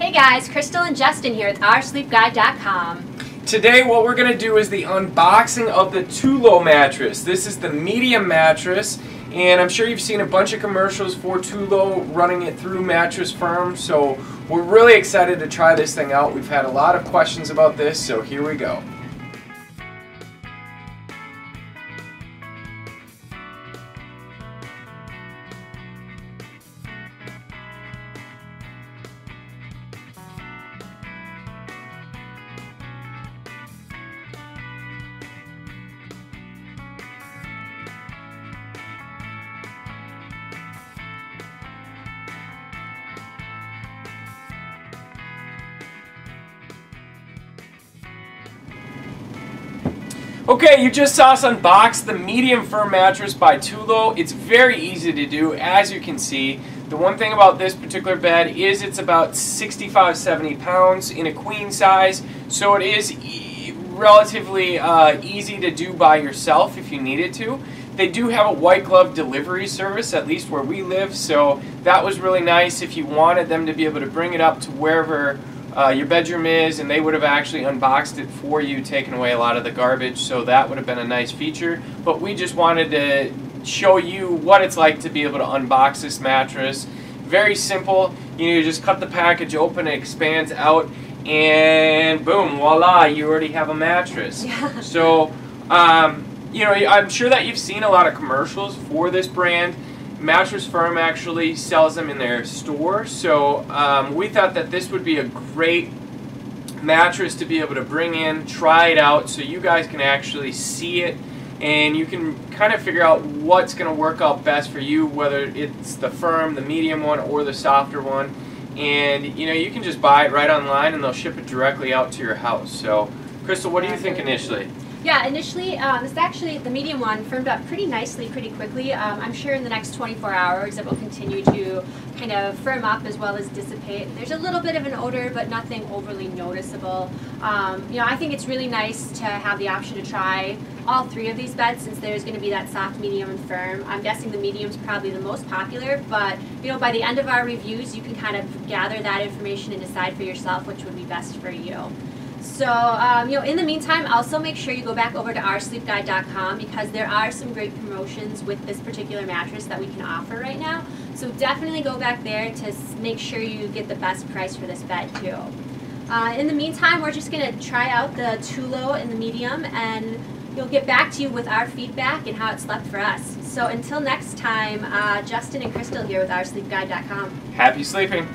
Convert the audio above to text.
Hey guys, Crystal and Justin here with oursleepguide.com. Today what we're going to do is the unboxing of the Tulo mattress. This is the medium mattress, and I'm sure you've seen a bunch of commercials for Tulo running it through Mattress Firm, so we're really excited to try this thing out. We've had a lot of questions about this, so here we go. Okay, you just saw us unbox the medium firm mattress by Tulo. It's very easy to do, as you can see. The one thing about this particular bed is it's about 65-70 pounds in a queen size, so it is relatively easy to do by yourself if you needed to. They do have a white glove delivery service, at least where we live, so that was really nice if you wanted them to be able to bring it up to wherever your bedroom is, and they would have actually unboxed it for you, taken away a lot of the garbage, so that would have been a nice feature. But we just wanted to show you what it's like to be able to unbox this mattress. Very simple. You just cut the package open, it expands out, and boom, voila, you already have a mattress. Yeah. So, I'm sure that you've seen a lot of commercials for this brand. Mattress Firm actually sells them in their store, so we thought that this would be a great mattress to be able to bring in, try it out, so you guys can actually see it and you can kind of figure out what's going to work out best for you, whether it's the firm, the medium one, or the softer one. And you can just buy it right online and they'll ship it directly out to your house. So Crystal, what do you think initially? Yeah, initially, it's actually the medium one firmed up pretty nicely, pretty quickly. I'm sure in the next 24 hours it will continue to kind of firm up as well as dissipate. There's a little bit of an odor, but nothing overly noticeable. I think it's really nice to have the option to try all three of these beds, since there's going to be that soft, medium, and firm. I'm guessing the medium's probably the most popular, but by the end of our reviews, you can kind of gather that information and decide for yourself which would be best for you. So, in the meantime, also make sure you go back over to oursleepguide.com, because there are some great promotions with this particular mattress that we can offer right now. So definitely go back there to make sure you get the best price for this bed too. In the meantime, we're just going to try out the Tulo in the medium, and we'll get back to you with our feedback and how it slept for us. So until next time, Justin and Crystal here with oursleepguide.com. Happy sleeping!